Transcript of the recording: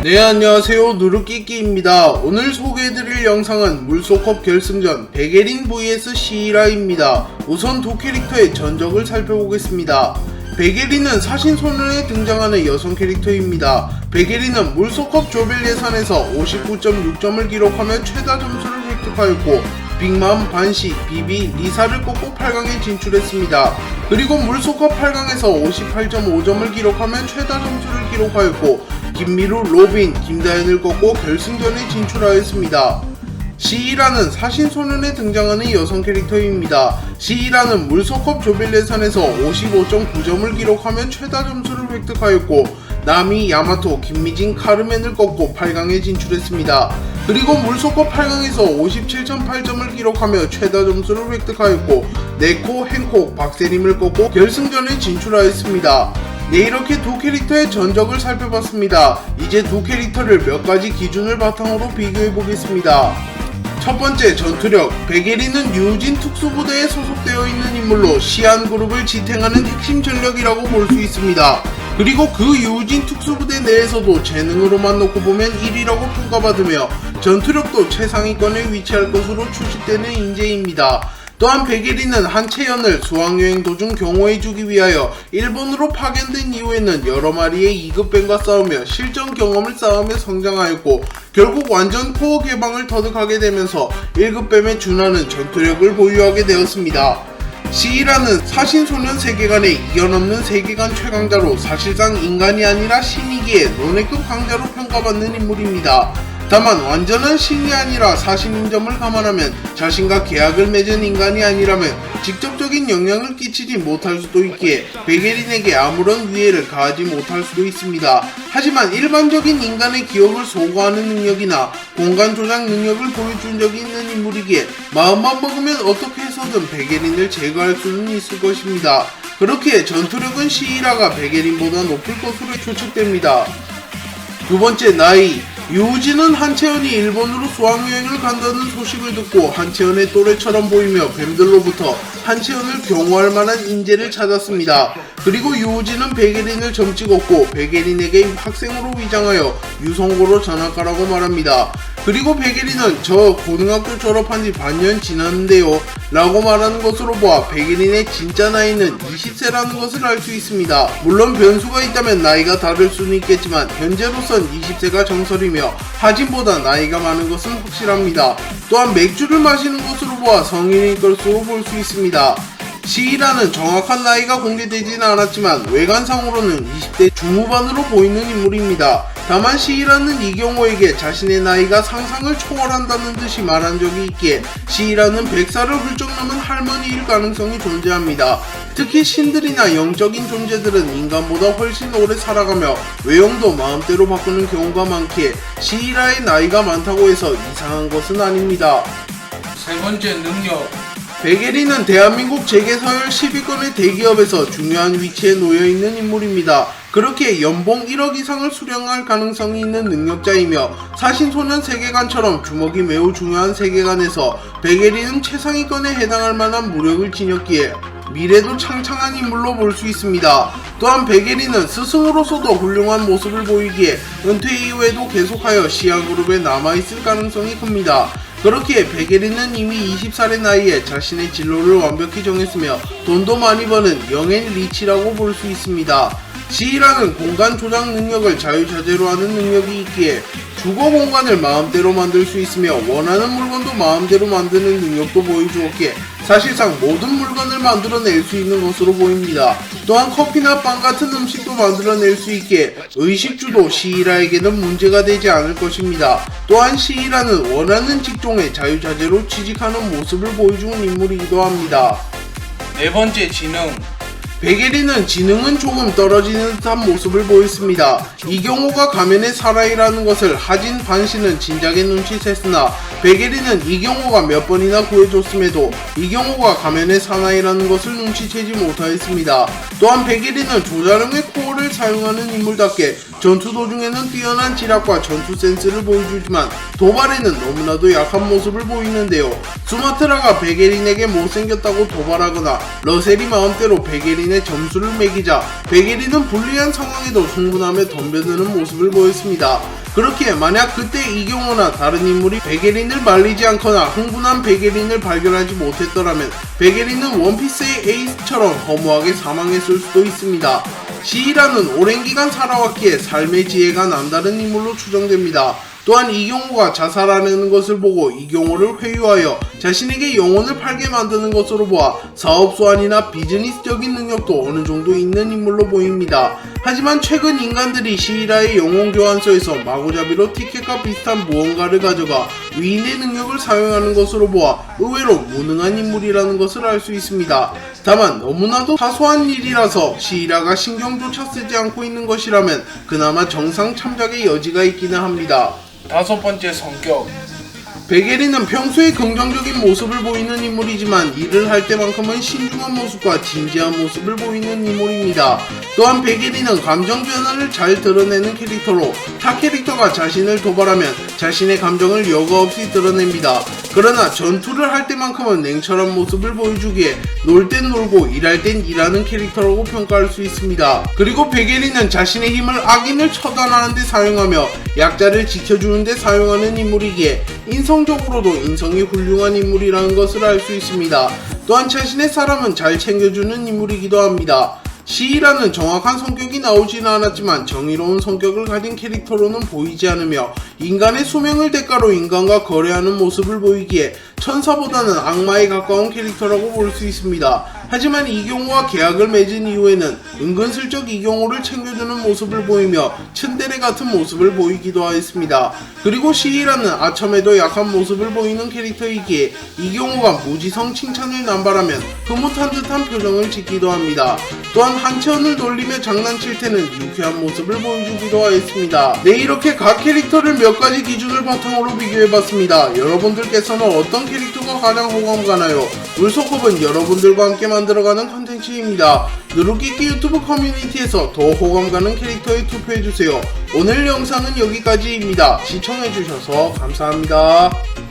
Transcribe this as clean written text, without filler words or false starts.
네, 안녕하세요. 누르끼끼입니다. 오늘 소개해드릴 영상은 물소컵 결승전 베게린 vs 시이라입니다. 우선 두 캐릭터의 전적을 살펴보겠습니다. 베게린은 사신소년에 등장하는 여성 캐릭터입니다. 베게린은 물소컵 조별 예선에서 59.6점을 기록하며 최다 점수를 획득하였고 빅맘, 반시, 비비, 리사를 꺾고 8강에 진출했습니다. 그리고 물소컵 8강에서 58.5점을 기록하며 최다 점수를 기록하였고 김미루, 로빈, 김다현을 꺾고 결승전에 진출하였습니다. 시이라는 사신소년에 등장하는 여성 캐릭터입니다. 시이라는 물소컵 조별 예선에서 55.9점을 기록하며 최다 점수를 획득하였고 나미, 야마토, 김미진, 카르멘을 꺾고 8강에 진출했습니다. 그리고 물소컵 8강에서 57.8점을 기록하며 최다 점수를 획득하였고 네코, 행콕, 박세림을 꺾고 결승전에 진출하였습니다. 네, 이렇게 두 캐릭터의 전적을 살펴봤습니다. 이제 두 캐릭터를 몇 가지 기준을 바탕으로 비교해보겠습니다. 첫 번째, 전투력. 베게린은 유우진 특수부대에 소속되어 있는 인물로 시안그룹을 지탱하는 핵심 전력이라고 볼 수 있습니다. 그리고 그 유우진 특수부대 내에서도 재능으로만 놓고 보면 1위라고 평가받으며 전투력도 최상위권에 위치할 것으로 추측되는 인재입니다. 또한 베게린은 한채연을 수학여행 도중 경호해주기 위하여 일본으로 파견된 이후에는 여러 마리의 2급뱀과 싸우며 실전 경험을 쌓으며 성장하였고 결국 완전 코어 개방을 터득하게 되면서 1급뱀에 준하는 전투력을 보유하게 되었습니다. 시이라는 사신소년 세계관의 이견없는 세계관 최강자로 사실상 인간이 아니라 신이기에 논외급 강자로 평가받는 인물입니다. 다만 완전한 신이 아니라 사신인 점을 감안하면 자신과 계약을 맺은 인간이 아니라면 직접적인 영향을 끼치지 못할 수도 있기에 베게린에게 아무런 위해를 가하지 못할 수도 있습니다. 하지만 일반적인 인간의 기억을 소거하는 능력이나 공간 조작 능력을 보여준 적이 있는 인물이기에 마음만 먹으면 어떻게 해서든 베게린을 제거할 수는 있을 것입니다. 그렇기에 전투력은 시이라가 베게린보다 높을 것으로 추측됩니다. 두 번째, 나이. 유우진은 한채연이 일본으로 수학여행을 간다는 소식을 듣고 한채연의 또래처럼 보이며 뱀들로부터 한채연을 경호할 만한 인재를 찾았습니다. 그리고 유우진은 베게린을 점 찍었고 베게린에게 학생으로 위장하여 유성고로 전학가라고 말합니다. 그리고 베게린은 저 고등학교 졸업한 지 반년 지났는데요 라고 말하는 것으로 보아 베게린의 진짜 나이는 20세라는 것을 알 수 있습니다. 물론 변수가 있다면 나이가 다를 수는 있겠지만 현재로선 20세가 정설이며 하진보다 나이가 많은 것은 확실합니다. 또한 맥주를 마시는 것으로 보아 성인일 것으로 볼 수 있습니다. 시이라는 정확한 나이가 공개되지는 않았지만 외관상으로는 20대 중후반으로 보이는 인물입니다. 다만 시이라는 이경호에게 자신의 나이가 상상을 초월한다는 듯이 말한 적이 있기에 시이라는 100살을 훌쩍 넘은 할머니일 가능성이 존재합니다. 특히 신들이나 영적인 존재들은 인간보다 훨씬 오래 살아가며 외형도 마음대로 바꾸는 경우가 많기에 시이라의 나이가 많다고 해서 이상한 것은 아닙니다. 세 번째, 능력. 베게린은 대한민국 재계서열 10위권의 대기업에서 중요한 위치에 놓여있는 인물입니다. 그렇게 연봉 1억 이상을 수령할 가능성이 있는 능력자이며 사신소년 세계관처럼 주먹이 매우 중요한 세계관에서 베게린은 최상위권에 해당할 만한 무력을 지녔기에 미래도 창창한 인물로 볼 수 있습니다. 또한 베게린은 스승으로서도 훌륭한 모습을 보이기에 은퇴 이후에도 계속하여 시아그룹에 남아있을 가능성이 큽니다. 그렇기에 베게린은 이미 20살의 나이에 자신의 진로를 완벽히 정했으며 돈도 많이 버는 영앤 리치라고 볼 수 있습니다. 시이라는 공간 조작 능력을 자유자재로 하는 능력이 있기에 주거 공간을 마음대로 만들 수 있으며 원하는 물건도 마음대로 만드는 능력도 보여주었기에 사실상 모든 물건을 만들어낼 수 있는 것으로 보입니다. 또한 커피나 빵 같은 음식도 만들어낼 수 있기에 의식주도 시이라에게는 문제가 되지 않을 것입니다. 또한 시이라는 원하는 직종에 자유자재로 취직하는 모습을 보여주는 인물이기도 합니다. 네 번째, 지능. 베게린은 지능은 조금 떨어지는 듯한 모습을 보였습니다. 이경호가 가면의 사나이라는 것을 하진 반시는 진작에 눈치챘으나 베게린은 이경호가 몇 번이나 구해줬음에도 이경호가 가면의 사나이라는 것을 눈치채지 못하였습니다. 또한 베게린은 조자룡의 코어를 사용하는 인물답게 전투 도중에는 뛰어난 지략과 전투 센스를 보여주지만 도발에는 너무나도 약한 모습을 보이는데요. 수마트라가 베게린에게 못생겼다고 도발하거나 러셀이 마음대로 베게린의 점수를 매기자 베게린은 불리한 상황에도 흥분하며 덤벼드는 모습을 보였습니다. 그렇기에 만약 그때 이경호나 다른 인물이 베게린을 말리지 않거나 흥분한 베게린을 발견하지 못했더라면 베게린은 원피스의 에이스처럼 허무하게 사망했을 수도 있습니다. 시이라는 오랜 기간 살아왔기에 삶의 지혜가 남다른 인물로 추정됩니다. 또한 이경호가 자살하는 것을 보고 이경호를 회유하여 자신에게 영혼을 팔게 만드는 것으로 보아 사업 소환이나 비즈니스적인 능력도 어느 정도 있는 인물로 보입니다. 하지만 최근 인간들이 시이라의 영혼 교환소에서 마구잡이로 티켓과 비슷한 무언가를 가져가 위인의 능력을 사용하는 것으로 보아 의외로 무능한 인물이라는 것을 알 수 있습니다. 다만 너무나도 사소한 일이라서 시이라가 신경조차 쓰지 않고 있는 것이라면 그나마 정상 참작의 여지가 있기는 합니다. 5번째 성격. 베게린은 평소에 긍정적인 모습을 보이는 인물이지만 일을 할 때만큼은 신중한 모습과 진지한 모습을 보이는 인물입니다. 또한 베게린은 감정 변화를 잘 드러내는 캐릭터로 타 캐릭터가 자신을 도발하면 자신의 감정을 여과 없이 드러냅니다. 그러나 전투를 할 때만큼은 냉철한 모습을 보여주기에 놀 땐 놀고 일할 땐 일하는 캐릭터라고 평가할 수 있습니다. 그리고 베게린은 자신의 힘을 악인을 처단하는 데 사용하며 약자를 지켜주는 데 사용하는 인물이기에 인성적으로도 인성이 훌륭한 인물이라는 것을 알 수 있습니다. 또한 자신의 사람은 잘 챙겨주는 인물이기도 합니다. 시이라는 정확한 성격이 나오지는 않았지만 정의로운 성격을 가진 캐릭터로는 보이지 않으며 인간의 수명을 대가로 인간과 거래하는 모습을 보이기에 천사보다는 악마에 가까운 캐릭터라고 볼 수 있습니다. 하지만 이경호와 계약을 맺은 이후에는 은근슬쩍 이경호를 챙겨주는 모습을 보이며 츤데레 같은 모습을 보이기도 하였습니다. 그리고 시이라는 아첨에도 약한 모습을 보이는 캐릭터이기에 이경호가 무지성 칭찬을 남발하면 흐뭇한 듯한 표정을 짓기도 합니다. 또한 한채원을 놀리며 장난칠 때는 유쾌한 모습을 보여주기도 하였습니다. 네, 이렇게 각 캐릭터를 몇 가지 기준을 바탕으로 비교해봤습니다. 여러분들께서는 어떤 캐릭터가 가장 호감 가나요? 물소컵은 여러분들과 함께 만들어가는 컨텐츠입니다. 누루끼끼 유튜브 커뮤니티에서 더 호감 가는 캐릭터에 투표해주세요. 오늘 영상은 여기까지입니다. 시청해주셔서 감사합니다.